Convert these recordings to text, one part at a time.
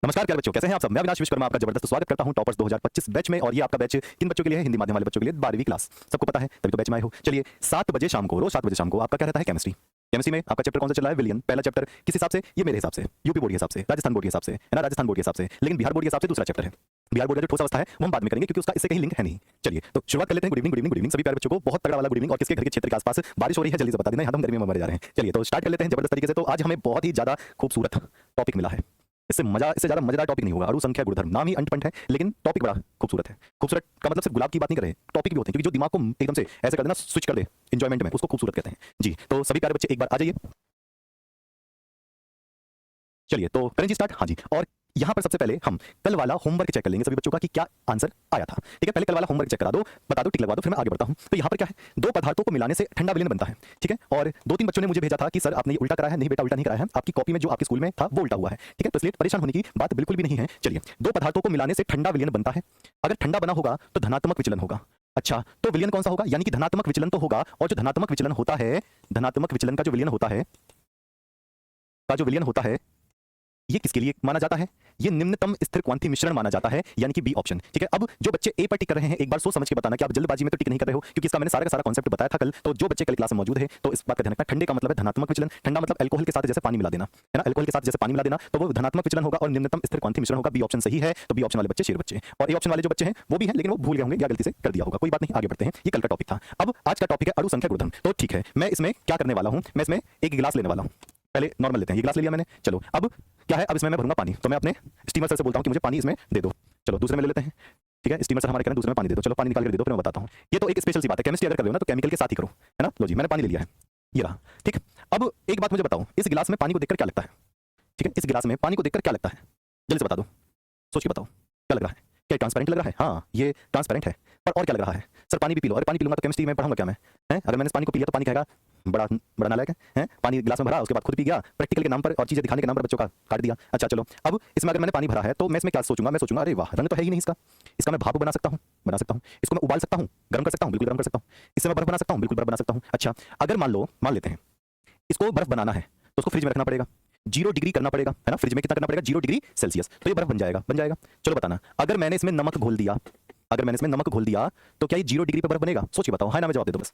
नमस्कार प्यारे बच्चों, कैसे हैं आप सब। मैं अविनाश विश्वकर्मा आपका जबरदस्त स्वागत करता हूं टॉपर्स 2025 बैच में। और ये आपका बैच किन बच्चों के लिए है? हिंदी माध्यम वाले बच्चों के लिए, 12वीं क्लास। सबको पता है, तभी तो बैच में आए हो। चलिए, 7 बजे शाम को, रोज 7 बजे शाम को आपका क्या रहता है? केमिस्ट्री। केमिस्ट्री में आपका चैप्टर कौन सा चल रहा है? विलियन। पहला चैप्टर किस हिसाब से? ये मेरे हिसाब से, यूपी बोर्ड के हिसाब से, राजस्थान बोर्ड के हिसाब से, है ना, राजस्थान बोर्ड के हिसाब से। लेकिन बिहार बोर्ड के हिसाब से दूसरा चैप्टर है। बिहार बोर्ड का जो ठोस अवस्था है वो हम बाद में करेंगे, क्योंकि उसका इससे कहीं लिंक है नहीं। चलिए तो शुरुआत कर लेते हैं। Good evening, good evening, good evening सभी प्यारे बच्चों को। बहुत तगड़ा वाला गुड इवनिंग। और किसके घर के क्षेत्र के आसपास बारिश हो रही है जल्दी से बता देना, यहाँ तो हम गर्मी में मर जा रहे हैं। चलिए तो स्टार्ट कर लेते हैं जबरदस्त तरीके से। तो आज हमें बहुत ही ज्यादा खूबसूरत टॉपिक मिला है। इससे ज्यादा मजेदार टॉपिक नहीं होगा। अणु संख्या गुणधर्म, नाम ही अंटपंट है, लेकिन टॉपिक बड़ा खूबसूरत है। खूबसूरत का मतलब सिर्फ गुलाब की बात नहीं कर रहे, टॉपिक भी होते हैं, क्योंकि जो दिमाग को एकदम से ऐसे कर देना, स्विच कर दे एंजॉयमेंट में, उसको खूबसूरत कहते हैं जी। तो सभी प्यारे बच्चे एक बार आ जाइए। चलिए तो करें जी स्टार्ट। हाँ जी। और यहाँ पर सबसे पहले हम कल वाला होमवर्क चेक कर लेंगे सभी बच्चों का कि क्या आंसर आया था। ठीक है, पहले कल वाला होमवर्क चेक करा दो, बता दो, टिक लगवा दो, फिर मैं आगे बढ़ता हूँ। तो यहाँ पर क्या है, दो पदार्थों को मिलाने से ठंडा विलयन बनता है। ठीक है, और 2-3 बच्चों ने मुझे भेजा था कि सर आपने ये उल्टा कराया है। नहीं बेटा, उल्टा नहीं कराया है, आपकी कॉपी में जो आपके स्कूल में था वो उल्टा हुआ है। ठीक है, तो इसलिए परेशान होने की बात बिल्कुल भी नहीं है। चलिए, दो पदार्थों को मिलाने से ठंडा विलयन बनता है। अगर ठंडा बना होगा तो धनात्मक विचलन होगा। अच्छा, तो विलयन कौन सा होगा? यानी कि धनात्मक विचलन तो होगा। और जो धनात्मक विचलन होता है, धनात्मक विचलन का जो विलयन होता है, ये किसके लिए माना जाता है? ये निम्नतम स्थिर क्वांति मिश्रण माना जाता है, यानी कि बी ऑप्शन। ठीक है, अब जो बच्चे ए पर टिक कर रहे हैं, एक बार सोच समझ के बताना कि आप जल्दबाजी में तो टिक नहीं कर रहे हो, क्योंकि इसका मैंने सारा का सारा कॉन्सेप्ट बताया था कल। तो जो बच्चे कल क्लास में मौजूद है तो इस बात का ध्यान रखना। ठंडे का मतलब है धनात्मक विचलन। ठंडा मतलब अल्कोहल के साथ जैसे पानी मिला देना, है ना, अल्कोहल के साथ जैसे पानी मिला देना, तो वो धनात्मक विचलन होगा और निम्नतम स्थिर क्वांति मिश्रण होगा। बी ऑप्शन सही है। तो बी ऑप्शन वाले बच्चे शेर बच्चे, और ए ऑप्शन वाले जो बच्चे हैं वो भी हैं, लेकिन वो भूल गए होंगे या गलती से कर दिया होगा। कोई बात नहीं, आगे बढ़ते हैं। ये कल का टॉपिक था। अब आज का टॉपिक है अणु संख्या गुणधर्म। तो ठीक है, मैं इसमें क्या करने वाला हूं, मैं इसमें एक गिलास लेने वाला हूं। पहले नॉर्मल लेते हैं, ये गिलास ले लिया मैंने। चलो अब क्या है, अब इसमें मैं भरूंगा पानी। तो मैं अपने स्टीमर सर से बोलता हूं कि मुझे पानी इसमें दे दो। चलो दूसरे में ले लेते हैं। ठीक है, स्टीमर सर हमारे कह रहे हैं दूसरे में पानी दे दो। चलो पानी निकाल कर दे दो, फिर मैं बताता हूं। ये तो एक स्पेशल सी बात है, केमिस्ट्री अगर कर रहे हो ना तो केमिकल के साथ ही करो, है ना। लो जी, मैंने पानी ले लिया है, ये रहा। ठीक, अब एक बात मुझे बताओ, इस गिलास में पानी को देखकर क्या लगता है? ठीक है, इस गिलास में पानी को देखकर क्या लगता है? जल्दी से बता दो, सोच के बताओ क्या लग रहा है। क्या ट्रांसपेरेंट लग रहा है? हाँ, ये ट्रांसपेरेंट है। पर और क्या लग रहा है? सर पानी भी पी लो। अरे पानी पी लूंगा तो केमिस्ट्री में पढ़ाऊंगा क्या मैं? है, अगर मैंने इस पानी को पी लिया तो पानी कहेगा बड़ा बड़ा नालायक है। पानी गिलास में भरा, उसके बाद खुद पी गया, प्रैक्टिकल के नाम पर और चीजें दिखाने के नाम पर बच्चों का काट दिया। अच्छा चलो, अब इसमें अगर मैंने पानी भरा है तो मैं इसमें क्या सोचूंगा? मैं सोचूंगा अरे वाह, रंग तो है ही नहीं इसका। इसका मैं भाप बना सकता हूँ, बना सकता हूँ। इसको मैं उबाल सकता हूँ, गर्म कर सकता हूँ, बिल्कुल गर्म कर सकता हूँ। इससे मैं बर्फ बना सकता हूँ, बिल्कुल बर्फ बना सकता हूँ। अच्छा, अगर मान लेते हैं इसको बर्फ बनाना है तो उसको फ्रिज में रखना पड़ेगा, 0 डिग्री करना पड़ेगा, है ना। फ्रिज में कितना करना पड़ेगा? 0 डिग्री सेल्सियस। तो ये बर्फ बन जाएगा, बन जाएगा। चलो बताना, अगर मैंने इसमें नमक घोल दिया, तो क्या ये 0 डिग्री पर बर्फ बनेगा? सोच के बताओ, हाँ ना में जवाब दे दो बस।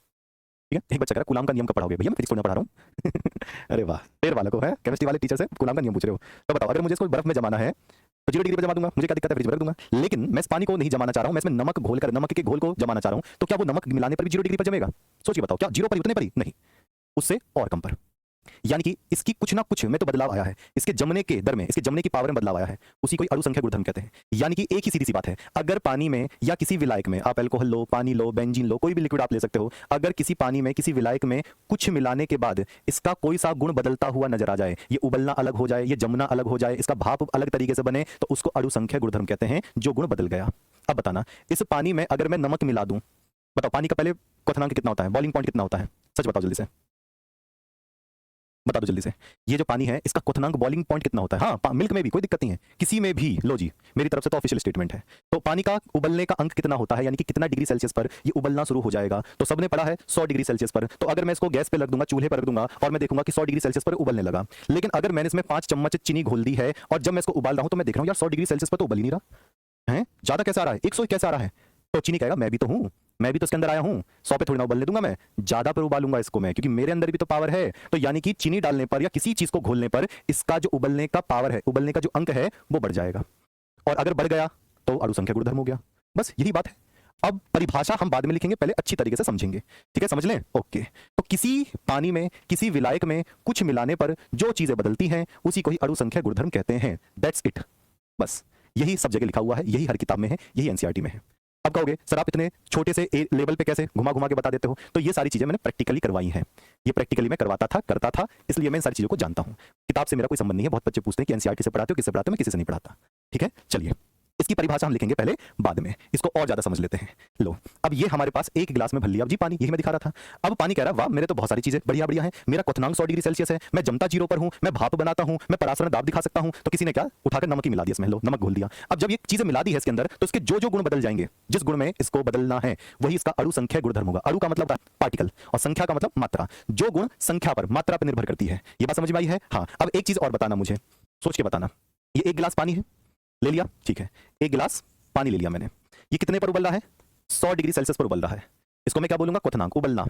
ठीक है, एक बच्चा कह रहा है कूलाम का नियम कब पढ़ाओगे? भैया मैं फिजिक्स पढ़ा रहा हूँ। अरे वाह, देर वाला को है, केमिस्ट्री वाले टीचर से कूलाम का नियम पूछ रहे हो। तो बताओ, अगर मुझे इसको बर्फ में जमाना है तो 0 डिग्री पर जमा दूंगा, मुझे क्या दिक्कत है, फ्रिज में रख दूंगा। लेकिन मैं इस पानी को नहीं जमाना चाह रहा हूं, मैं इसमें नमक घोलकर, नमक के घोल को जमाना चाह रहा हूं, तो क्या वो नमक मिलाने पर भी 0 डिग्री पर जमेगा? सोच के बताओ, क्या 0 पर उतने पर ही? नहीं, उससे और कम पर। यानी कि इसकी कुछ ना कुछ में तो बदलाव आया है, इसके जमने के दर में, इसके जमने की पावर में बदलाव आया है, उसी को अणु संख्या गुणधर्म कहते हैं। यानी कि एक ही सीधी सी बात है, अगर पानी में या किसी विलायक में, आप अल्कोहल लो, पानी लो, बेंजीन लो, कोई भी लिक्विड आप ले सकते हो, अगर किसी पानी में, किसी विलायक में कुछ मिलाने के बाद इसका कोई सा गुण बदलता हुआ नजर आ जाए, ये उबलना अलग हो जाए, ये जमना अलग हो जाए, इसका भाप अलग तरीके से बने, तो उसको अणु संख्या गुणधर्म कहते हैं, जो गुण बदल गया। अब बताना, इस पानी में अगर मैं नमक मिला दूं, बताओ पानी का पहले क्वथनांक कितना होता है, बॉइलिंग पॉइंट कितना होता है? सच बताओ जल्दी से, बता दो जल्दी से। ये जो पानी है इसका क्वथनांक, बॉइलिंग पॉइंट कितना होता है? हाँ, मिल्क में भी कोई दिक्कत नहीं है, किसी में भी। लो जी, मेरी तरफ से तो ऑफिशियल स्टेटमेंट है। तो पानी का उबलने का अंक कितना होता है, यानी कि कितना डिग्री सेल्सियस पर ये उबलना शुरू हो जाएगा? तो सबने पढ़ा है 100 डिग्री सेल्सियस पर। तो अगर मैं इसको गैस पे रख दूंगा, चूल्हे पर रख दूंगा, और मैं देखूंगा कि 100 डिग्री सेल्सियस पर उबलने लगा, लेकिन अगर मैंने इसमें 5 चम्मच चीनी घोल दी है और जब मैं इसको उबाल रहा हूं तो मैं देख रहा हूं यार 100 डिग्री सेल्सियस पर तो उबल ही नहीं रहा है, ज्यादा कैसे आ रहा है, 100 कैसे आ रहा है? तो चीनी कहेगा मैं भी तो हूं, मैं भी तो इसके अंदर आया हूं, 100 पे थोड़ी ना उबलने दूंगा, मैं ज्यादा पर उबालूंगा इसको मैं, क्योंकि मेरे अंदर भी तो पावर है। तो यानी कि चीनी डालने पर या किसी चीज को घोलने पर इसका जो उबलने का पावर है, उबलने का जो अंक है वो बढ़ जाएगा, और अगर बढ़ गया तो अणु संख्या गुणधर्म हो गया। बस यही बात है। अब परिभाषा हम बाद में लिखेंगे, पहले अच्छी तरीके से समझेंगे। ठीक है, समझ लें। ओके, तो किसी पानी में, किसी विलायक में कुछ मिलाने पर जो चीजें बदलती हैं उसी को ही अणु संख्या गुणधर्म कहते हैं। दैट्स इट, बस यही सब जगह लिखा हुआ है, यही हर किताब में है, यही एनसीईआरटी में है। अब कहोगे सर आप इतने छोटे से ए लेवल पे कैसे घुमा घुमा के बता देते हो? तो ये सारी चीजें मैंने प्रैक्टिकली करवाई हैं, ये प्रैक्टिकली मैं करवाता था, करता था, इसलिए मैं इन सारी चीजों को जानता हूं। किताब से मेरा कोई संबंध नहीं है। बहुत बच्चे पूछते हैं कि एनसीईआरटी से पढ़ाते हो, किससे पढ़ाते हो? मैं किसी से नहीं पढ़ाता। ठीक है, चलिए इसकी परिभाषा हम लिखेंगे पहले, बाद में इसको और ज्यादा समझ लेते हैं। लो, अब ये हमारे पास एक गिलास में भर लिया अब जी पानी, यही मैं दिखा रहा था। अब पानी कह रहा है वाह मेरे तो बहुत सारी चीजें बढ़िया बढ़िया हैं, मेरा क्वथनांक 100 डिग्री सेल्सियस है, मैं जमता 0 पर हूं, मैं भाप बनाता हूं, मैं परासरण दाब दिखा सकता हूं। तो किसी ने क्या उठाकर नमक ही मिला दिया इसमें, लो नमक घोल दिया। अब जब ये चीजें मिला दी है इसके अंदर, तो इसके जो जो गुण बदल जाएंगे, जिस गुण में इसको बदलना है वही इसका अणु संख्या गुणधर्म होगा। अणु का मतलब पार्टिकल और संख्या का मतलब मात्रा, जो गुण संख्या पर, मात्रा पर निर्भर करती है। ये बात समझ में आई है? हाँ, अब एक चीज और बताना मुझे, सोच के बताना। ये एक गिलास पानी है, ले लिया, ठीक है। एक गिलास पानी ले लिया मैंने, ये कितने पर उबल रहा है? 100 डिग्री सेल्सियस पर उबल रहा है। इसको मैं क्या बोलूंगा? क्वथनांक, उबलना।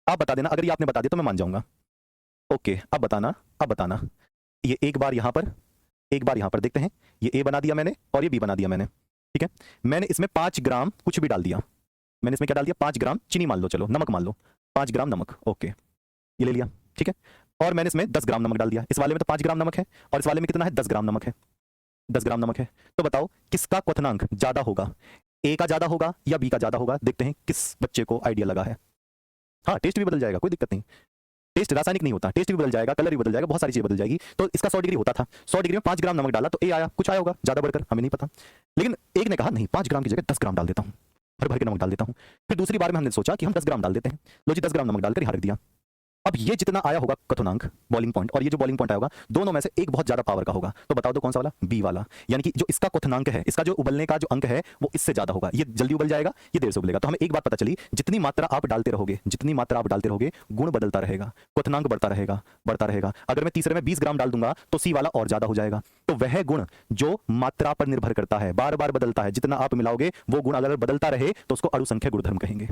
आप बता देना, अगर ये आपने बता दिया तो मैं मान जाऊंगा। ओके, अब बताना, अब बताना। ये एक बार यहां पर, एक बार यहां पर देखते हैं। ये ए बना दिया मैंने और ये बी बना दिया मैंने, ठीक है। मैंने इसमें 5 ग्राम कुछ भी डाल दिया। मैंने इसमें क्या डाल दिया? 5 ग्राम चीनी मान लो, चलो नमक मान लो, 5 ग्राम नमक, ओके, ये ले लिया, ठीक है। और मैंने इसमें 10 ग्राम नमक डाल दिया। इस वाले में तो 5 ग्राम नमक है और इस वाले में कितना है? 10 ग्राम नमक है, 10 ग्राम नमक है। तो बताओ किसका क्वथनांक ज्यादा होगा? ए का ज्यादा होगा या बी का ज्यादा होगा? देखते हैं किस बच्चे को आइडिया लगा है। हाँ, टेस्ट भी बदल जाएगा, कोई दिक्कत नहीं। टेस्ट रासायनिक नहीं होता, टेस्ट भी बदल जाएगा, कलर भी बदल जाएगा, बहुत सारी चीजें बदल जाएगी। तो इसका 100 डिग्री होता था, 100 डिग्री में 5 ग्राम नमक डाला तो ए आया, कुछ आया होगा ज्यादा बढ़कर, हमें नहीं पता। लेकिन एक ने कहा नहीं, 5 ग्राम की जगह 10 ग्राम डाल देता हूं, भर भर के नमक डाल देता हूं। फिर दूसरी बार में हमने सोचा कि हम 10 ग्राम डाल देते हैं, लो जी 10 ग्राम नमक डालकर यहाँ रख दिया। अब ये जितना आया होगा क्वथनांक, बॉइलिंग पॉइंट, और ये जो बॉइलिंग पॉइंट आया होगा, दोनों में से एक बहुत ज्यादा पावर का होगा। तो बताओ तो कौन सा वाला? बी वाला। यानी कि जो इसका क्वथनांक है, इसका जो उबलने का जो अंक है, वो इससे ज्यादा होगा। ये जल्दी उबल जाएगा, ये देर से उबलेगा। तो हमें एक बात पता चली, जितनी मात्रा आप डालते रहोगे, जितनी मात्रा आप डालते रहोगे, गुण बदलता रहेगा, क्वथनांक बढ़ता रहेगा, बढ़ता रहेगा। अगर मैं तीसरे में 20 ग्राम डाल दूंगा तो सी वाला और ज्यादा हो जाएगा। तो वह गुण जो मात्रा पर निर्भर करता है, बार बार बदलता है, जितना आप मिलाओगे वो गुण अगर बदलता रहे तो उसको अणु संख्या गुणधर्म कहेंगे।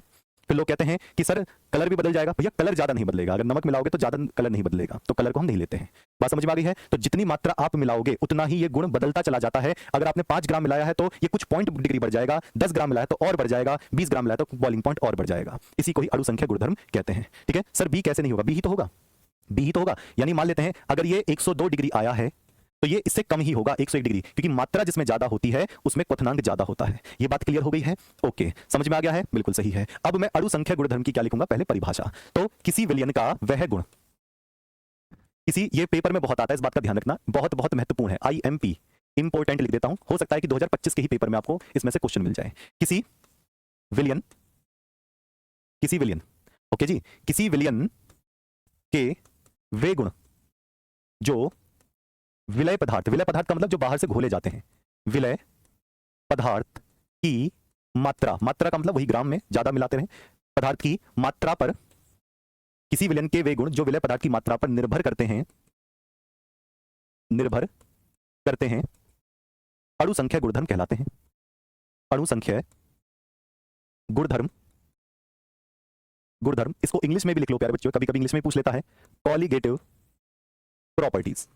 फिर लोग कहते हैं कि सर कलर भी बदल जाएगा। भैया कलर ज्यादा नहीं बदलेगा, अगर नमक मिलाओगे तो ज्यादा कलर नहीं बदलेगा, तो कलर को हम नहीं लेते हैं। बात समझ में आ गई है? तो जितनी मात्रा आप मिलाओगे उतना ही ये गुण बदलता चला जाता है। अगर आपने 5 ग्राम मिलाया है तो ये कुछ पॉइंट डिग्री बढ़ जाएगा, 10 ग्राम मिलाया तो और बढ़ जाएगा, 20 ग्राम मिलाया तो बॉइलिंग पॉइंट और बढ़ जाएगा। इसी को ही अणु संख्या गुणधर्म कहते हैं, ठीक है। सर बी कैसे नहीं होगा? बी ही तो होगा, बी ही तो होगा। यानी मान लेते हैं अगर ये 102 डिग्री आया है तो ये इससे कम ही होगा, 101 डिग्री, क्योंकि मात्रा जिसमें ज्यादा होती है उसमें क्वथनांक ज्यादा होता है। ये बात क्लियर हो गई है? ओके, समझ में आ गया है? बिल्कुल सही है। अब मैं अणु संख्या गुणधर्म की क्या लिखूंगा? पहले परिभाषा। तो किसी विलयन का वह गुण, किसी, ये पेपर में बहुत आता है, इस बात का ध्यान रखना, बहुत बहुत महत्वपूर्ण है। IMP, इंपोर्टेंट लिख देता हूं, हो सकता है कि 2025 के ही पेपर में आपको इसमें से क्वेश्चन मिल जाए। किसी विलयन, किसी विलयन, ओके जी, किसी विलयन के वे गुण जो विलय पदार्थ, विलय पदार्थ का मतलब जो बाहर से घोले जाते हैं, विलय पदार्थ की मात्रा, मात्रा का मतलब वही ग्राम में, ज्यादा मिलाते रहे, पदार्थ की मात्रा पर, किसी विलयन के वे गुण जो विलय पदार्थ की मात्रा पर निर्भर करते हैं, निर्भर करते हैं, अणु संख्या गुणधर्म कहलाते हैं। अणु संख्या गुणधर्म, गुणधर्म, इसको इंग्लिश में भी लिख लो प्यारे बच्चों, कभी कभी इंग्लिश में पूछ लेता है। कॉलिगेटिव प्रॉपर्टीज,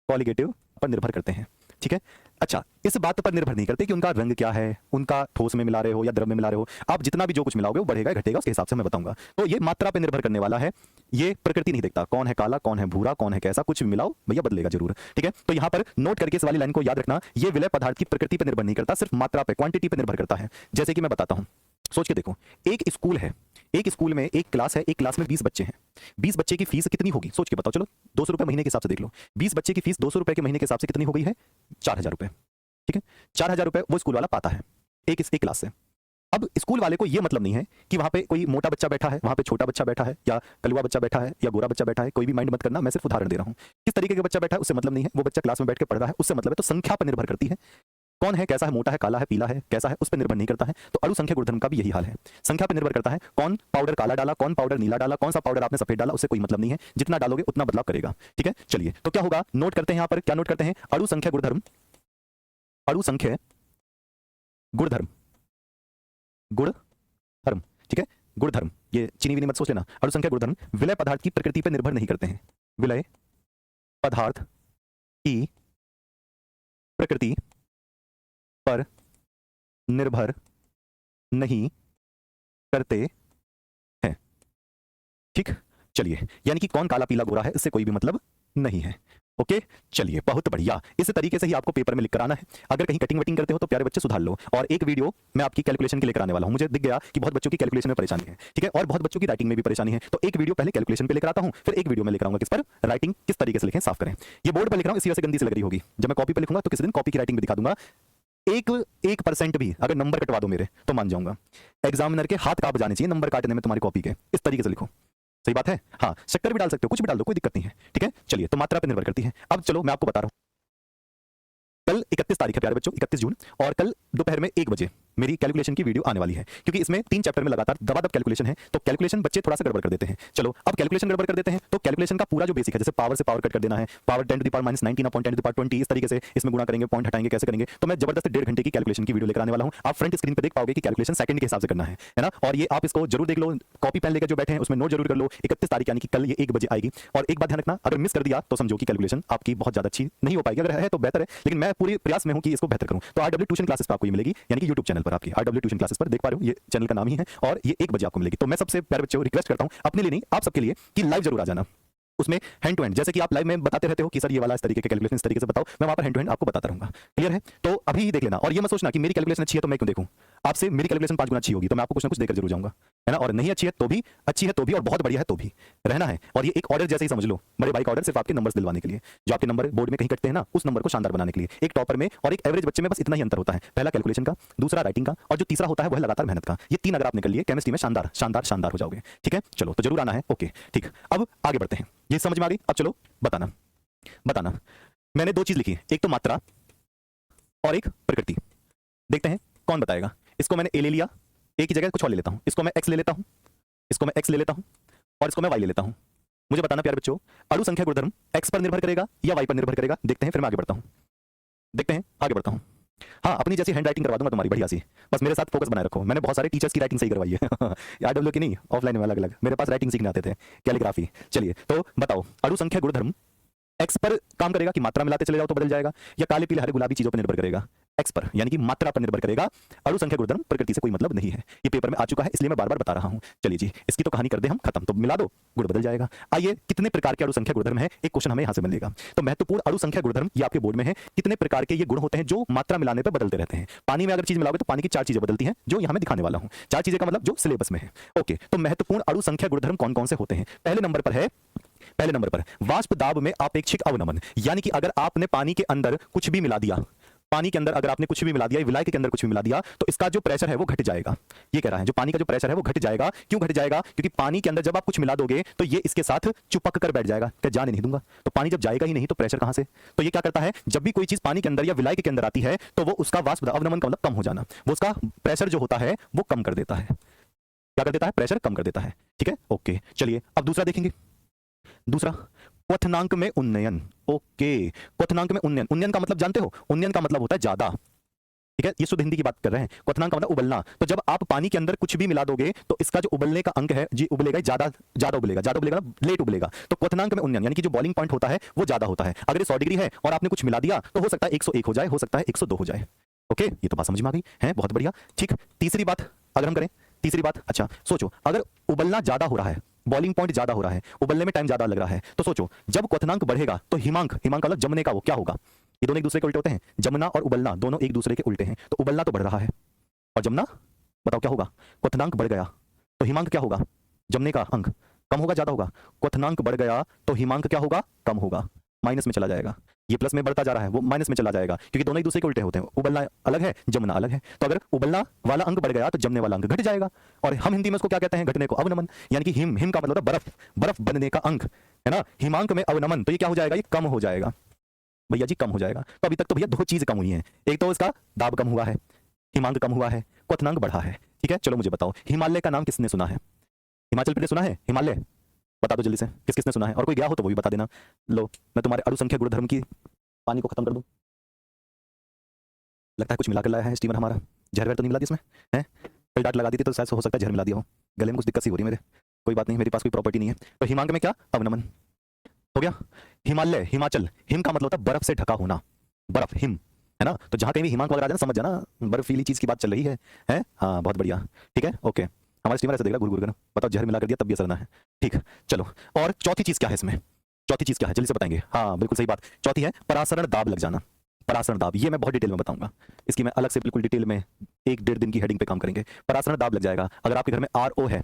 कॉलिगेटिव पर निर्भर करते हैं, ठीक है। अच्छा, इस बात पर निर्भर नहीं करते कि उनका रंग क्या है, उनका ठोस में मिला रहे हो या द्रव में मिला रहे हो, आप जितना भी जो कुछ मिलाओगे वो बढ़ेगा घटेगा, उसके हिसाब से मैं बताऊंगा। तो ये मात्रा पर निर्भर करने वाला है, ये प्रकृति नहीं देखता, कौन है काला, कौन है भूरा, कौन है कैसा, कुछ भी मिलाओ भैया बदलेगा जरूर, ठीक है। तो यहां पर नोट करके इस वाली लाइन को याद रखना, ये विलय पदार्थ की प्रकृति पर निर्भर नहीं करता, सिर्फ मात्रा पर, क्वांटिटी पर निर्भर करता है। जैसे कि मैं बताता हूं, सोच के देखो, एक स्कूल है, एक स्कूल में एक क्लास है, एक क्लास में 20 बच्चे हैं, 20 बच्चे की फीस कितनी होगी? सोच के बताओ, चलो 200 रुपए महीने के हिसाब से देख लो। 20 बच्चे की फीस 200 रुपए के महीने के हिसाब से कितनी हो गई है? 4000 रुपए, ठीक है। 4000 रुपए वो स्कूल वाला पाता है एक क्लास से। अब स्कूल वाले को ये मतलब नहीं है कि वहां पे कोई मोटा बच्चा बैठा है, वहां पे छोटा बच्चा बैठा है, या कलुआ बच्चा बैठा है, या गोरा बच्चा बैठा है, कोई भी माइंड मत करना, मैं सिर्फ उदाहरण दे रहा हूं। किस तरीके का बच्चा बैठा है उससे मतलब नहीं है, वो बच्चा क्लास में बैठ के पढ़ रहा है उससे मतलब है। तो संख्या पर निर्भर करती है, कौन है, कैसा है, मोटा है, काला है, पीला है, कैसा है, उस पर निर्भर नहीं करता है। तो अणु संख्या गुणधर्म का भी यही हाल है, संख्या पर निर्भर करता है। कौन पाउडर काला डाला, कौन पाउडर नीला डाला, कौन सा पाउडर आपने सफेद डाला, उससे कोई मतलब नहीं है, जितना डालोगे उतना बदलाव करेगा, ठीक है। चलिए, तो क्या होगा, नोट करते हैं यहां पर, क्या नोट करते हैं? अणु संख्या गुणधर्म, अणु संख्या गुणधर्म, गुणधर्म, ठीक है, गुणधर्म, ये चीनी भी मत सोच लेना। अणु संख्या गुणधर्म विलय पदार्थ की प्रकृति पर निर्भर नहीं करते हैं, विलय पदार्थ की प्रकृति पर निर्भर नहीं करते हैं, ठीक। चलिए, यानी कि कौन काला पीला गोरा है इससे कोई भी मतलब नहीं है, ओके। चलिए, बहुत बढ़िया, इस तरीके से ही आपको पेपर में लिख कर आना है। अगर कहीं कटिंग वटिंग करते हो तो प्यारे बच्चे सुधार लो। और एक वीडियो मैं आपकी कैलकुलेशन के लेकर आने वाला हूं, मुझे दिख गया कि बहुत बच्चों की कैलकुलेशन में परेशानी है, ठीक है, और बहुत बच्चों की राइटिंग में भी परेशानी है। तो एक वीडियो पहले कैलकुलेशन पे लेकर आता हूं, फिर एक वीडियो में लेकर आऊंगा किस पर, राइटिंग किस तरीके से लिखें, साफ करें। ये बोर्ड पर लिख रहा हूं, इसी वजह से गंदी से लग रही होगी, जब मैं कॉपी पर लिखूंगा तो किसी दिन कॉपी की राइटिंग भी दिखा दूंगा। 1% भी अगर नंबर कटवा दो मेरे तो मान जाऊंगा। एग्जामिनर के हाथ कांप जाने चाहिए नंबर काटने में तुम्हारी कॉपी के, इस तरीके से लिखो, सही बात है। हाँ, शक्कर भी डाल सकते हो, कुछ भी डाल दो, कोई दिक्कत नहीं है, ठीक है। चलिए, तो मात्रा पर निर्भर करती है। अब चलो मैं आपको बता रहा हूं, कल 31 तारीख है प्यारे बच्चों, 31 जून, और कल दोपहर में 1 बजे मेरी कैलकुलेशन की वीडियो आने वाली है, क्योंकि इसमें 3 चैप्टर में लगातार दबादब कैलकुलेशन है, तो कैलकुलेशन बच्चे थोड़ा सा गड़बड़ कर देते हैं। चलो अब कैलकुलेशन गड़बड़ कर देते हैं तो कैलकुलेशन का पूरा जो बेसिक है, जैसे पावर से पावर कट कर देना है, power 10 to the power -19 upon 10 to the power 20, इस तरीके से इसमें गुणा करेंगे, पॉइंट हटाएंगे, कैसे करेंगे, तो मैं जबरदस्त 1.5 घंटे की कैलकुलेशन की वीडियो लेकर आने वाला हूं। आप फ्रंट स्क्रीन पे देख पाओगे कि कैलकुलेशन सेकंड के हिसाब से करना है ना, और ये आप इसको जरूर देख लो, कॉपी पेन लेकर जो बैठे हैं उसमें नोट जरूर कर लो। 31 तारीख यानी कि कल ये 1 बजे आएगी। और एक बात ध्यान रखना, अगर मिस कर दिया तो समझो कि कैलकुलेशन आपकी बहुत ज्यादा अच्छी नहीं हो पाएगी, अगर है तो बेहतर है, लेकिन मैं पूरे प्रयास में हूं कि इसको बेहतर करूं। तो आरडब्ल्यू ट्यूशन क्लासेस पर आपको ये मिलेगी, यानी कि यूट्यूब चैनल पर आपकी आरडब्ल्यू ट्यूशन क्लासेस पर देख पा रहे हो, ये चैनल का नाम ही है, और ये 1 बजे आपको मिलेगी। तो मैं सबसे प्यारे बच्चों को रिक्वेस्ट करता हूं, अपने लिए नहीं आप सबके लिए, कि लाइव जरूर आ जाना। उसमें हैंड टू हैंड, जैसे कि आप लाइव में बताते रहते हो कि सर ये वाला इस तरीके के कैलकुलेशन इस तरीके से बताओ, मैं वहां पर हैंड टू हैंड आपको बताता रहूंगा। क्लियर है? तो अभी देख लेना, और ये मत सोचना कि मेरी कैलकुलेशन अच्छी है तो मैं क्यों देखूं। आपसे मेरी कैलकुलेशन 5 गुना अच्छी होगी तो मैं आपको कुछ ना कुछ देकर जरूर जाऊंगा, है ना। और नहीं अच्छी है तो भी, अच्छी है तो भी, और बहुत बढ़िया है तो भी रहना है। और ये एक ऑर्डर जैसे ही समझ लो, बड़े भाई का ऑर्डर, सिर्फ आपके नंबर्स दिलवाने के लिए। जो आपके नंबर बोर्ड में कहीं कटते हैं ना, उस नंबर को शानदार बनाने के लिए। एक टॉपर में और एक एवरेज बच्चे में बस इतना ही अंतर होता है, पहला कैलकुलेशन का, दूसरा राइटिंग का, और जो तीसरा होता है वो है लगातार मेहनत का। ये 3 अगर आपने कर लिए, केमिस्ट्री में शानदार शानदार शानदार हो जाओगे। ठीक है, चलो तो जरूर आना है। ओके ठीक, अब आगे बढ़ते हैं। ये समझ में आ गई? अब चलो बताना बताना। मैंने 2 चीज लिखी, एक तो मात्रा और एक प्रकृति। देखते हैं कौन बताएगा। इसको मैंने ए ले लिया, ए की जगह कुछ और ले लेता हूं, इसको मैं एक्स ले लेता हूं, इसको मैं एक्स ले लेता हूं, और इसको मैं वाई ले लेता हूं। मुझे बताना प्यारे बच्चों, अणु संख्या गुणधर्म एक्स पर निर्भर करेगा या वाई पर निर्भर करेगा? देखते हैं, फिर मैं आगे बढ़ता हूं। देखते हैं, आगे बढ़ता हूं। हाँ, अपनी जैसी हैंड राइटिंग करवा दूंगा तुम्हारी बढ़िया सी, बस मेरे साथ फोकस बनाए रखो। मैंने बहुत सारे टीचर्स की राइटिंग सही करवाई है आरडब्ल्यू की नहीं, ऑफलाइन में अलग अलग मेरे पास राइटिंग सीखने आते थे, कैलीग्राफी। चलिए तो बताओ, अणु संख्या गुणधर्म एक्स पर काम करेगा कि मात्रा मिलाते चले जाओ तो बदल जाएगा, या काले पीले हरे गुलाबी चीजों पर निर्भर करेगा? एक्स पर, यानी कि मात्रा पर निर्भर करेगा। अणु संख्या गुणधर्म प्रकृति से कोई मतलब नहीं है। ये पेपर में आ चुका है, इसलिए मैं बार बार बता रहा हूं। चलिए जी, इसकी तो कहानी कर दे हम खत्म, तो मिला दो गुण बदल जाएगा। आइए, कितने प्रकार के अणु संख्या गुणधर्म है, एक क्वेश्चन हमें यहां से मिलेगा। तो महत्वपूर्ण अणु संख्या गुणधर्म ये आपके बोर्ड में है, कितने प्रकार के ये गुण होते हैं जो मात्रा मिलाने पर बदलते रहते हैं। पानी में अगर चीज मिलाओगे तो पानी की 4 चीजें बदलती हैं, जो यहां मैं दिखाने वाला हूं। 4 चीजें का मतलब जो सिलेबस में है। ओके, तो महत्वपूर्ण अणु संख्या गुणधर्म कौन कौन से होते हैं? पहले नंबर पर वाष्प दाब में आपेक्षिक अवनमन, यानी कि अगर आपने पानी के अंदर कुछ भी मिला दिया, पानी के अंदर अगर आपने कुछ भी मिला दिया, विलायक के अंदर कुछ भी मिला दिया, तो इसका जो प्रेशर है वो घट जाएगा। ये कह रहा है, जो पानी का जो प्रेशर है वो घट जाएगा। क्यों घट जाएगा? क्योंकि पानी के अंदर जब आप कुछ मिला दोगे तो ये इसके साथ चिपक कर बैठ जाएगा, क्या जाने नहीं दूंगा। तो पानी जब जाएगा ही नहीं तो प्रेशर कहां से? तो ये क्या करता है, जब भी कोई चीज पानी के अंदर या विलायक के अंदर आती है तो वो उसका वाष्प अवनमन का मतलब कम हो जाना, वो उसका प्रेशर जो होता है वो कम कर देता है। क्या कर देता है? प्रेशर कम कर देता है। ठीक है, ओके। चलिए अब दूसरा देखेंगे। दूसरा, क्वथनांक में उन्नयन। ओके, क्वथनांक में उन्नयन, उन्नयन का मतलब जानते हो? उन्नयन का मतलब होता है ज्यादा। ठीक है, ये शुद्ध हिंदी की बात कर रहे हैं। क्वथनांक का मतलब उबलना। तो जब आप पानी के अंदर कुछ भी मिला दोगे तो इसका जो उबलने का अंक है जी, उबलेगा ज्यादा, ज्यादा उबलेगा, ज्यादा उबलेगा ना, लेट उबलेगा। तो क्वथनांक में उन्नयन यानी कि जो बॉइलिंग पॉइंट होता है वो ज्यादा होता है। अगर ये 100 डिग्री है और आपने कुछ मिला दिया तो हो सकता है 101 हो जाए, हो सकता है 102 हो जाए। ओके, ये तो बात समझ में आ गई है, बहुत बढ़िया। ठीक, तीसरी बात अगर हम करें, तीसरी बात, अच्छा सोचो, अगर उबलना ज्यादा हो रहा है, बॉइलिंग पॉइंट ज्यादा हो रहा है, उबलने में टाइम ज्यादा लग रहा है, तो सोचो जब क्वथनांक बढ़ेगा तो हिमांक, हिमांक का मतलब जमने का, वो क्या होगा? ये दोनों एक दूसरे के उल्टे होते हैं, जमना और उबलना दोनों एक दूसरे के उल्टे हैं। तो उबलना तो बढ़ रहा है और जमना, बताओ क्या होगा? क्वथनांक बढ़ गया तो हिमांक क्या होगा? जमने का अंक कम होगा, ज्यादा होगा? क्वथनांक बढ़ गया तो हिमांक क्या होगा? कम होगा, माइनस में चला जाएगा। ये प्लस में बढ़ता जा रहा है, वो माइनस में चला जाएगा, क्योंकि दोनों एक दूसरे के उल्टे होते हैं। उबलना अलग है, जमना अलग है। तो अगर उबलना वाला अंक बढ़ गया तो जमने वाला अंक घट जाएगा। और हम हिंदी में उसको क्या कहते हैं? घटने को अवनमन, यानी कि हिम, हिम का मतलब होता है बर्फ, बर्फ बनने का अंक, है ना। हिमांक में अवनमन, तो ये क्या हो जाएगा? ये कम हो जाएगा भैया जी, कम हो जाएगा। तो अभी तक तो भैया 2 चीज कम हुई हैं, एक तो इसका दाब कम हुआ है, हिमांक कम हुआ है, क्वथनांक बढ़ा है। ठीक है, चलो मुझे बताओ, हिमालय का नाम किसने सुना है? हिमाचल प्रदेश सुना है? हिमालय बता दो जल्दी से, किस किसने सुना है? और कोई गया हो तो वो भी बता देना। लो, मैं तुम्हारे अणु संख्या गुणधर्म की पानी को खत्म कर दूं। लगता है कुछ मिलाकर लाया है स्टीमर हमारा। जहर वहर तो नहीं मिला दी इसमें है? कल डांट लगा दी थी तो शायद हो सकता है जहर मिला दिया हो। गले में कुछ दिक्कत सी हो रही है मेरे, कोई बात नहीं, मेरे पास कोई प्रॉपर्टी नहीं है। तो हिमांक में क्या? अवनमन हो गया। हिमालय, हिमाचल, हिम का मतलब होता है बर्फ से ढका होना, बर्फ, हिम, है ना। तो जहां कहीं भी हिमांक वगैरह आ जाए समझ जाना बर्फीली चीज की बात चल रही है? हाँ बहुत बढ़िया। ठीक है, ओके। हमारा स्टीमर ऐसे देख रहा घुर घुर कर, बताओ जहर मिला कर दिया तब भी असर ना है। ठीक, चलो। और चौथी चीज क्या है इसमें? चौथी चीज क्या है जल्दी से बताएंगे? हाँ बिल्कुल सही बात, चौथी है परासरण दाब लग जाना। परासरण दाब, ये मैं बहुत डिटेल में बताऊंगा, इसकी मैं अलग से बिल्कुल डिटेल में 1-1.5 दिन की हेडिंग पे काम करेंगे। परासरण दाब लग जाएगा अगर आपके घर में RO है,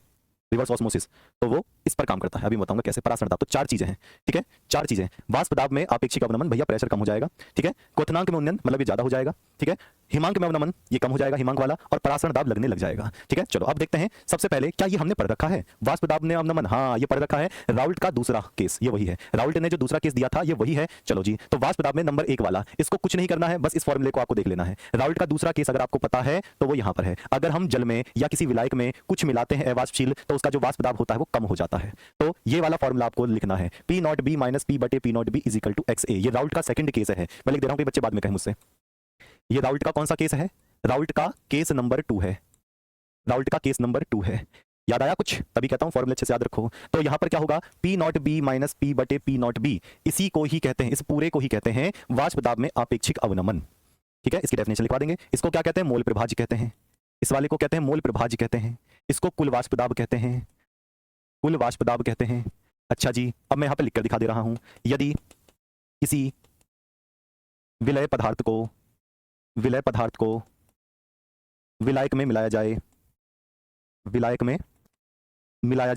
रिवर्स ऑस्मोसिस, तो वो इस पर काम करता है। अभी बताऊंगा कैसे। परासरण दाब, तो 4 चीजें हैं। ठीक है, 4 चीजें। वाष्प दाब में आपेक्षिक अवनमन, भैया प्रेशर कम हो जाएगा। ठीक है, क्वथनांक में उन्नयन, मतलब ये ज्यादा हो जाएगा। ठीक है, हिमांक में अवनमन ये कम हो जाएगा हिमांक वाला, और परासरण दाब लगने लग जाएगा। ठीक है, चलो अब देखते हैं। सबसे पहले क्या ये हमने पढ़ रखा है वाष्प दाब में अवनमन? हाँ, ये पढ़ रखा है। राउल्ट का दूसरा केस ये वही है, राउल्ट ने जो दूसरा केस दिया था ये वही है। चलो जी, तो वाष्प दाब में नंबर 1 वाला, इसको कुछ नहीं करना है, बस इस फॉर्मूले को आपको देख लेना है। राउल्ट का दूसरा केस अगर आपको पता है तो वो यहाँ पर है। अगर हम जल में या किसी विलायक में कुछ मिलाते हैं अवाष्पशील तो उसका जो वाष्प दाब होता है वो कम हो जाता है। तो ये वाला फॉर्मूला आपको लिखना है, P not B minus P बटे P not B is equal to X A. ये राउल्ट का सेकंड केस है, मैं लिख दे रहा हूं कि बच्चे बाद में कहें मुझसे। ये राउल्ट का कौन सा केस है? राउल्ट का केस नंबर 2 है। राउल्ट का केस नंबर 2 है। याद आया कुछ? तभी कहता हूं फॉर्मूला अच्छे से याद रखो। तो यहां पर क्या होगा? P not B minus P बटे पी नॉट बी, इसी को ही कहते हैं, इस पूरे को ही कहते हैं वाष्प दाब में आपेक्षिक अवनमन। ठीक है, इसकी डेफिनेशन लिखवा देंगे। इसको क्या कहते हैं? मोल प्रभाज्य कहते हैं। इस वाले को कहते हैं मोल प्रभाज्य कहते हैं। इसको कुल वाष्प दाब कहते हैं, कुल वाष्प दाब कहते हैं। अच्छा जी, अब मैं यहां पर लिखकर दिखा दे रहा हूं। यदि किसी विलय पदार्थ को विलायक में मिलाया जाए, विलायक में मिलाया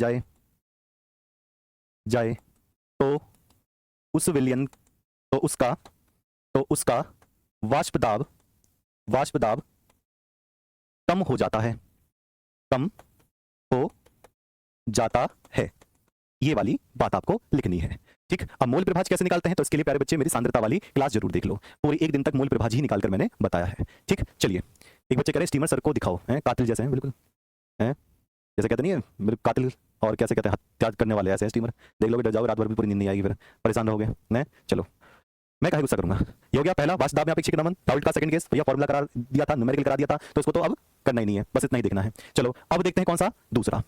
जाए तो उस विलयन तो उसका वाष्प दाब कम हो जाता है, कम हो जाता है। ये वाली बात आपको लिखनी है। ठीक, अब मोल प्रभाज कैसे निकालते हैं तो इसके लिए प्यारे बच्चे मेरी सांद्रता वाली क्लास जरूर देख लो। पूरी एक दिन तक मोल प्रभाज ही निकालकर मैंने बताया है। ठीक, चलिए, एक बच्चे कह रहे स्टीमर सर को दिखाओ, हैं कातिल जैसे हैं बिल्कुल, हैं जैसे कहते नहीं है कातिल, और कैसे कहते हैं हत्या करने वाले ऐसे हैं स्टीमर। देख लोगे डर जाओगे, रात भर भी पूरी नींद नहीं आएगी, फिर परेशान रहोगे। नहीं, चलो मैं काहे गुस्सा करूंगा। ये हो गया पहला वाष्प दाब में अपेक्षिक अवनमन। राउल्ट का सेकंड केस, भैया फॉर्मूला करा दिया था, न्यूमेरिकल करा दिया था, तो इसको तो अब करना ही नहीं है, बस इतना ही देखना है। चलो अब देखते हैं कौन सा दूसरा,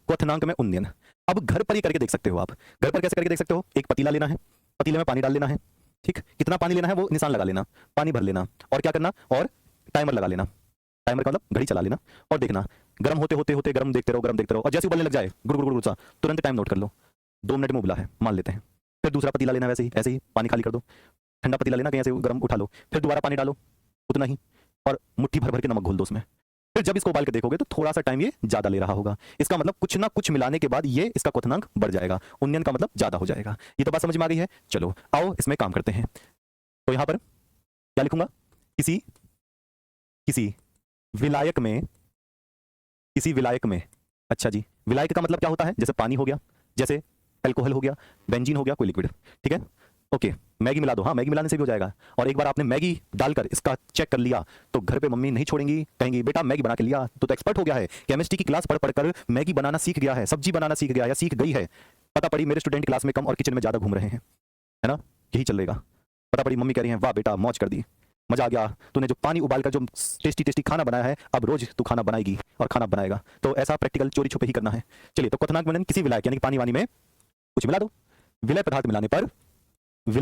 क्वथनांक में उन्नयन। अब घर पर ही करके देख सकते हो आप। घर पर कैसे करके देख सकते हो? एक पतीला लेना है, पतीले में पानी डाल लेना है। ठीक, कितना पानी लेना है वो निशान लगा लेना, पानी भर लेना, और क्या करना, और टाइमर लगा लेना। टाइमर का मतलब घड़ी चला लेना, और देखना गर्म होते होते होते गर्म देखते रहो, और जैसे उबलने लग जाए गुड़ गुड़ गुड़ सा, तुरंत टाइम नोट कर लो, 2 मिनट में उबला है मान लेते हैं। फिर दूसरा पतीला लेना, वैसे ही पानी खाली कर दो, ठंडा पतीला लेना, कहीं से गर्म उठा लो, फिर दोबारा पानी डालो उतना ही, और मुट्ठी भर भर के नमक घोल दो उसमें। फिर जब इसको उबाल के देखोगे तो थोड़ा सा टाइम ये ज्यादा ले रहा होगा। इसका मतलब कुछ ना कुछ मिलाने के बाद ये इसका क्वथनांक बढ़ जाएगा, उन्नयन का मतलब ज्यादा हो जाएगा। ये तो बात समझ में आ गई है। चलो आओ इसमें काम करते हैं। तो यहां पर क्या लिखूंगा? किसी विलायक में, अच्छा जी, विलायक का मतलब क्या होता है? जैसे पानी हो गया, जैसे अल्कोहल हो गया, बेंजीन हो गया, कोई लिक्विड। ठीक है, ओके, मैगी मिला दो। हाँ, मैगी मिलाने से भी हो जाएगा। और एक बार आपने मैगी डालकर इसका चेक कर लिया तो घर पे मम्मी नहीं छोड़ेंगी, कहेंगी बेटा मैगी बना के लिया तो एक्सपर्ट हो गया है, केमिस्ट्री की क्लास पढ़ पढ़कर मैगी बनाना सीख गया है, सब्जी बनाना सीख गया या सीख गई है। पता पड़ी मेरे स्टूडेंट क्लास में कम और किचन में ज्यादा घूम रहे हैं, है ना, यही चलेगा। पता पड़ी मम्मी कह रही है वाह बेटा मौज कर दी, मजा आ गया, तूने जो पानी उबालकर जो टेस्टी टेस्टी खाना बनाया है अब रोज तू खाना बनाएगी और खाना बनाएगा। तो ऐसा प्रैक्टिकल चोरी छुपे ही करना है। चलिए, तो क्वथनांक में किसी विलायक यानी पानी वानी में कुछ मिला दो, विलय पदार्थ मिलाने पर क्या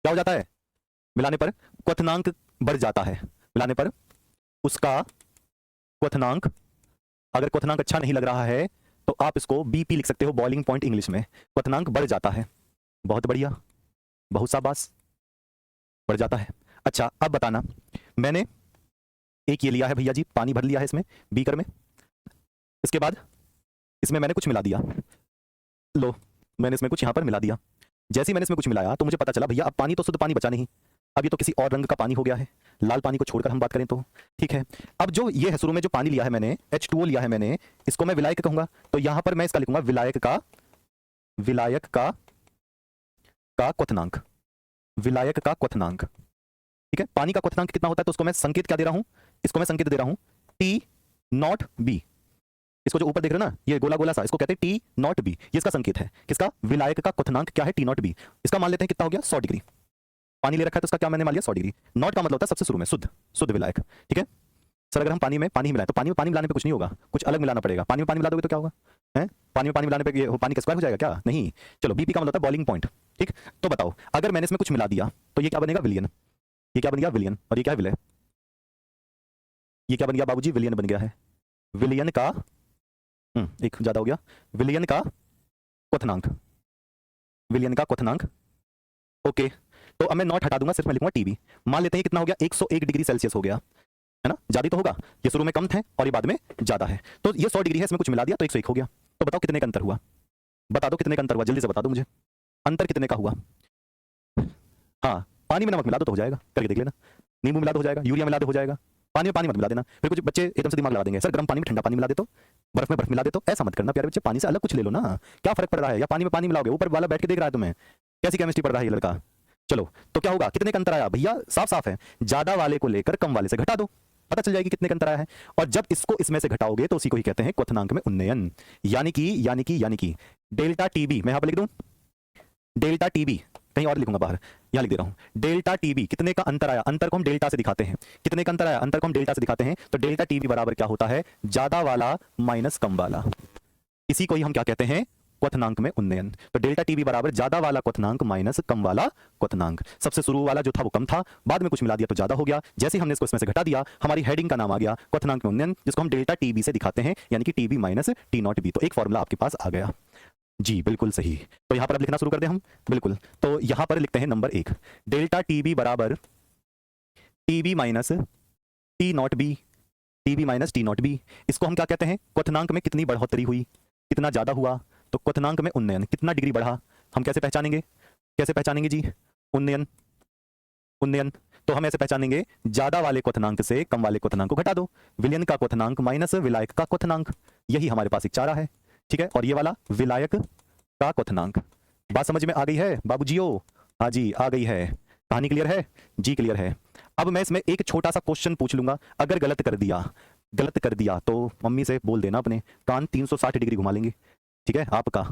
हो जाता है? मिलाने पर क्वथनांक बढ़ जाता है। मिलाने पर उसका क्वथनांक, अगर क्वथनांक अच्छा नहीं लग रहा है तो आप इसको बीपी लिख सकते हो, बॉइलिंग पॉइंट इंग्लिश में। क्वथनांक बढ़ जाता है, बहुत बढ़िया, बहुत शाबाश, बढ़ जाता है। अच्छा अब बताना, मैंने एक ये लिया है भैया जी, पानी भर लिया है इसमें बीकर में, इसके बाद इसमें मैंने कुछ मिला दिया, लो मैंने इसमें कुछ यहां पर मिला दिया। जैसे ही मैंने इसमें कुछ मिलाया तो मुझे पता चला भैया अब पानी तो शुद्ध पानी बचा नहीं, अब ये तो किसी और रंग का पानी हो गया है, लाल पानी को छोड़कर हम बात करें तो। ठीक है, अब जो ये है शुरू में जो पानी लिया है मैंने, H2O लिया है मैंने, इसको मैं विलायक कहूंगा, तो यहां पर मैं इसका लिखूंगा विलायक का क्वथनांक, विलायक का क्वथनांक। ठीक है, पानी का क्वथनांक कितना होता है तो उसको मैं संकेत क्या दे रहा हूं? इसको मैं संकेत दे रहा हूं T नॉट B। इसको जो ऊपर देख रहे हो ना ये गोला गोला सा, इसको कहते हैं T नॉट B, ये इसका संकेत है। किसका? विलायक का क्वथनांक क्या है? T not B। इसका मान लेते हैं कितना हो गया? 100 डिग्री। पानी ले रखा है तो इसका क्या मैंने मान लिया? 100 डिग्री। नॉट का मतलब होता है सबसे शुरू में शुद्ध विलायक। ठीक है सर, अगर हम पानी में पानी मिलाएं तो पानी में पानी मिलाने पे कुछ नहीं होगा, कुछ अलग मिलाना पड़ेगा। पानी में पानी मिला दोगे तो क्या होगा? हैं, पानी में पानी मिलाने पे ये पानी का स्क्वायर हो जाएगा क्या? नहीं। चलो, बीपी का मतलब होता है बॉइलिंग पॉइंट। ठीक, तो बताओ अगर मैंने इसमें कुछ मिला दिया तो ये क्या बनेगा? विलियन। ये क्या बन गया? विलियन। और ये क्या है? विलय। ये क्या बन गया बाबूजी? विलियन बन गया है। विलियन का एक ज्यादा हो गया, विलियन का क्वथनांक, विलियन का क्वथनांक। ओके, तो अब मैं नॉट हटा दूंगा, सिर्फ मैं लिखूंगा टीबी। मान लेते हैं कितना हो गया? 101 डिग्री सेल्सियस हो गया, है ना, ज्यादा तो होगा, ये शुरू में कम थे और ये बाद में ज्यादा है, तो ये 100 डिग्री है, इसमें कुछ मिला दिया तो 101 हो गया। तो बताओ कितने का अंतर हुआ? बता दो कितने का अंतर हुआ, जल्दी से बता दो मुझे, अंतर कितने का हुआ? हाँ, पानी में नमक मिला दो तो हो जाएगा, करके देख लेना। नींबू मिला दो हो जाएगा, यूरिया मिला दो हो जाएगा। पानी में पानी मत मिला देना। फिर कुछ बच्चे एकदम से दिमाग लगा देंगे, सर गर्म पानी में ठंडा पानी मिला दे तो, बर्फ में बर्फ मिला दे तो। ऐसा मत करना प्यारे बच्चे, पानी से अलग कुछ ले लो ना, क्या फर्क पड़ रहा है। या पानी में पानी मिलाओगे, ऊपर वाला बैठ के देख रहा है तुम्हें, कैसी केमिस्ट्री पढ़ रहा है ये लड़का। चलो तो क्या होगा, कितने का अंतर आया भैया, साफ साफ है, ज्यादा वाले को लेकर कम वाले से घटा दो, पता चल जाएगी कितने का अंतर आया है। और जब इसको इसमें से घटाओगे तो उसी को ही कहते हैं क्वथनांक में उन्नयन। यानी कि डेल्टा टीबी, मैं यहां पर लिख दूं डेल्टा टीबी, कहीं और लिखूंगा बाहर, यहां लिख दे रहा हूं डेल्टा टीबी, कितने का अंतर आया, अंतर को हम डेल्टा से दिखाते हैं, कितने का अंतर आया, अंतर को हम डेल्टा से दिखाते हैं। तो डेल्टा टीबी बराबर क्या होता है, ज्यादा वाला माइनस कम वाला, इसी को ही हम क्या कहते हैं, क्वथनांक में उन्नयन। तो डेल्टा टीबी बराबर ज्यादा वाला क्वथनांक माइनस कम वाला क्वथनांक। सबसे शुरू वाला जो था वो कम था, बाद में कुछ मिला दिया तो ज्यादा हो गया, जैसे हमने इसको इसमें से घटा दिया हमारी हेडिंग का नाम आ गया क्वथनांक में उन्नयन, जिसको हम डेल्टा टीबी से दिखाते हैं, यानी कि TB minus T not be. तो एक फॉर्मूला आपके पास आ गया जी, बिल्कुल सही। तो यहां पर अब लिखना शुरू कर दें हम, बिल्कुल। तो यहां पर लिखते हैं नंबर 1, डेल्टा टीबी बराबर TB minus T not be, TB minus T not be. इसको हम क्या कहते हैं, क्वथनांक में कितनी बढ़ोतरी हुई, कितना ज्यादा हुआ, तो क्वथनांक में उन्नयन, कितना डिग्री बढ़ा, हम कैसे पहचानेंगे, कैसे पहचानेंगे जी, उन्नयन, उन्नयन। तो हम ऐसे पहचानेंगे, ज्यादा वाले क्वथनांक से कम वाले क्वथनांक को घटा दो, विलयन का क्वथनांक माइनस विलायक का क्वथनांक, यही हमारे पास एक चारा है, ठीक है। और ये वाला विलायक का क्वथनांक। बात समझ में आ गई है बाबूजियो, हाँ जी आ गई है, कहानी क्लियर है जी, क्लियर है। अब मैं इसमें एक छोटा सा क्वेश्चन पूछ लूंगा, अगर गलत कर दिया तो मम्मी से बोल देना, अपने कान 360 डिग्री घुमा लेंगे, ठीक है आपका,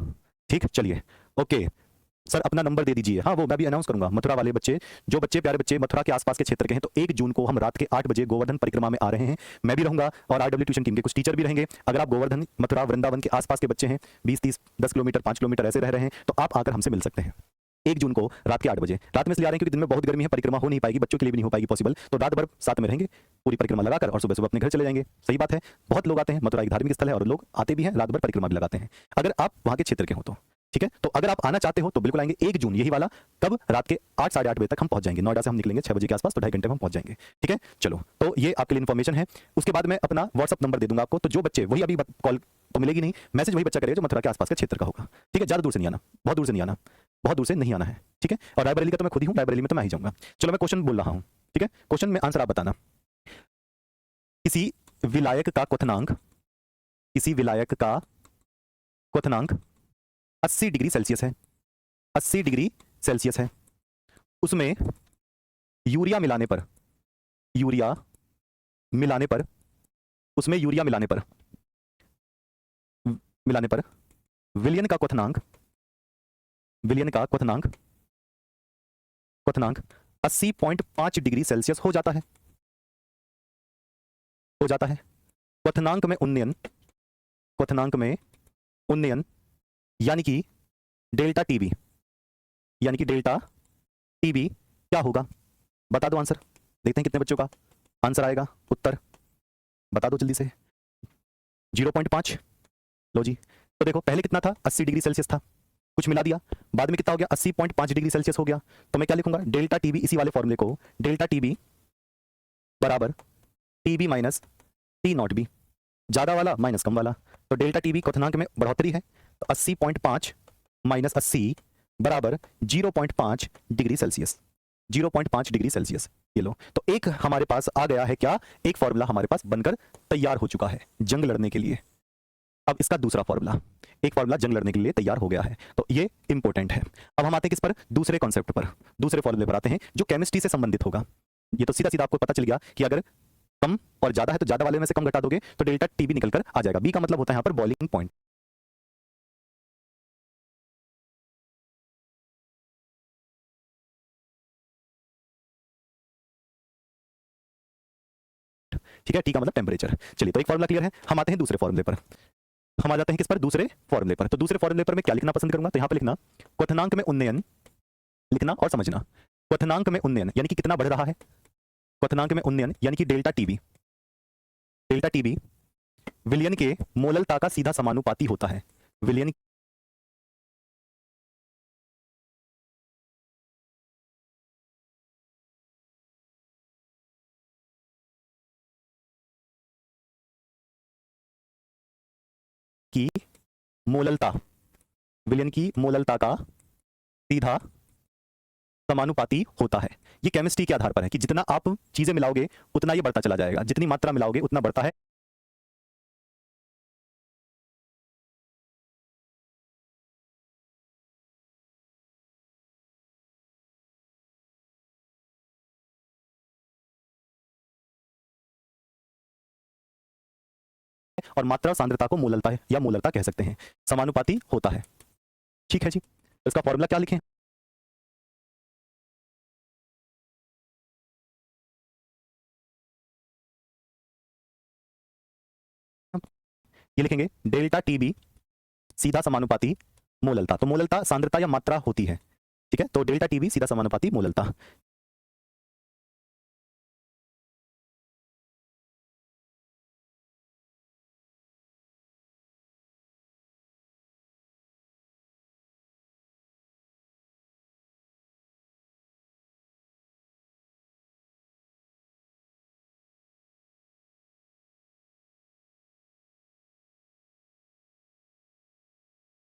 ठीक, चलिए ओके। सर अपना नंबर दे दीजिए, हाँ वो मैं भी अनाउंस करूंगा। मथुरा वाले बच्चे, जो बच्चे प्यारे बच्चे मथुरा के आसपास के क्षेत्र के हैं, तो 1 जून को हम रात के 8 बजे गोवर्धन परिक्रमा में आ रहे हैं, मैं भी रहूंगा और आरडब्ल्यू ट्यूशन टीम के कुछ टीचर भी रहेंगे। अगर आप गोवर्धन मथुरा वृंदावन के आसपास के बच्चे हैं, 20-30 10 किलोमीटर 5 किलोमीटर ऐसे रह रहे हैं, तो आप आकर हमसे मिल सकते हैं 1 जून को रात के 8 बजे। रात में इसलिए आ रहे हैं क्योंकि दिन में बहुत गर्मी है, परिक्रमा हो नहीं पाएगी, बच्चों के लिए भी नहीं हो पाएगी पॉसिबल, तो रात भर साथ में रहेंगे, पूरी परिक्रमा लगाकर और सुबह सुबह अपने घर चले जाएंगे। सही बात है, बहुत लोग आते हैं, मथुरा एक धार्मिक स्थल है और लोग आते भी हैं, रात भर परिक्रमा भी लगाते हैं, अगर आप वहां के क्षेत्र के हो तो, ठीक है। तो अगर आप आना चाहते हो तो बिल्कुल आएंगे 1 जून, यही वाला, कब, रात के 8 साढ़े 8 बजे तक हम पहुंच जाएंगे, नोएडा से हम निकलेंगे 6 बजे के आसपास, तो 2.5 घंटे में हम पहुंच जाएंगे, ठीक है। चलो तो ये आपके लिए इन्फॉर्मेशन है। उसके बाद मैं अपना व्हाट्सअप नंबर दे दूंगा आपको, तो जो बच्चे, वही अभी कॉल तो मिलेगी नहीं, मैसेज वही बच्चा करेगा जो मथुरा के आसपास के क्षेत्र का होगा, ठीक है। ज्यादा दूर से नहीं आना, बहुत दूर से नहीं आना, बहुत दूर से नहीं आना है, ठीक है। और रायबरेली का तो मैं खुद ही हूँ, रायबरेली में तो मैं ही जाऊंगा। चलो मैं क्वेश्चन बोल रहा हूँ, ठीक है, क्वेश्चन में आंसर आप बताना। किसी विलायक का क्वथनांक, किसी विलायक का क्वथनांक 80 डिग्री सेल्सियस है, 80 डिग्री सेल्सियस है, उसमें यूरिया मिलाने पर, यूरिया मिलाने पर, उसमें यूरिया मिलाने पर विलयन का क्वथनांक, विलयन का क्वथनांक, क्वथनांक 80.5 डिग्री सेल्सियस हो जाता है, हो जाता है। क्वथनांक में उन्नयन, क्वथनांक में उन्नयन, यानी कि डेल्टा टीबी, यानी कि डेल्टा टीबी क्या होगा, बता दो आंसर, देखते हैं कितने बच्चों का आंसर आएगा, उत्तर बता दो जल्दी से। 0.5, लो जी। तो देखो पहले कितना था, 80 डिग्री सेल्सियस था, कुछ मिला दिया, बाद में कितना हो गया, 80.5 डिग्री सेल्सियस हो गया। तो मैं क्या लिखूंगा, डेल्टा टीबी, इसी वाले फॉर्मूले को, डेल्टा टीबी बराबर TB minus T not be, ज्यादा वाला माइनस कम वाला। तो डेल्टा टीबी क्वथनांक में बढ़ोतरी है, तो 80.5 माइनस 80 बराबर 0.5 डिग्री सेल्सियस, 0.5 डिग्री सेल्सियस। ये लो, तो एक हमारे पास आ गया है क्या, एक फॉर्मूला हमारे पास बनकर तैयार हो चुका है जंग लड़ने के लिए। अब इसका दूसरा फॉर्मूला, एक फॉर्मूला जंग लड़ने के लिए तैयार हो गया है, तो ये इंपॉर्टेंट है। अब हम आते हैं किस पर, दूसरे कॉन्सेप्ट पर, दूसरे फॉर्मूले पर आते हैं जो केमिस्ट्री से संबंधित होगा। ये तो सीधा सीधा आपको पता चल गया कि अगर कम और ज्यादा है तो ज्यादा वाले में से कम घटा दोगे तो डेल्टा टीबी निकलकर आ जाएगा। बी का मतलब होता है यहां पर बॉइलिंग पॉइंट, ठीक है। टी का मतलब टेम्परेचर। चलिए तो एक फॉर्मूला क्लियर है, हम आते हैं दूसरे फॉर्मूले पर, हम आ जाते हैं किस पर, दूसरे फॉर्मूले पर। तो दूसरे फॉर्मूले पर मैं क्या लिखना पसंद करूंगा, तो यहां पर लिखना क्वथनांक में उन्नयन, लिखना और समझना, क्वथनांक में उन्नयन यानी कि कितना बढ़ रहा है, क्वथनांक में उन्नयन यानी कि डेल्टा टीबी, डेल्टा टीबी विलयन के मोललता का सीधा समानुपाती होता है, विलयन की मोललता, विलयन की मोललता का सीधा समानुपाती होता है। ये केमिस्ट्री के आधार पर है कि जितना आप चीजें मिलाओगे उतना ये बढ़ता चला जाएगा, जितनी मात्रा मिलाओगे उतना बढ़ता है। और मात्रा सांद्रता को मोललता है या मोलरता कह सकते हैं, समानुपाती होता है। ठीक है जी, इसका फॉर्मूला क्या लिखें? ये लिखेंगे डेल्टा टी बी सीधा समानुपाती मोललता। तो मोललता सांद्रता या मात्रा होती है, ठीक है, तो डेल्टा टी बी सीधा समानुपाती मोललता।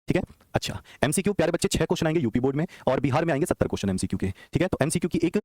ठीक है, अच्छा एमसीक्यू प्यारे बच्चे 6 क्वेश्चन आएंगे यूपी बोर्ड में और बिहार में आएंगे 70 क्वेश्चन एमसीक्यू के। ठीक है, तो एमसीक्यू की एक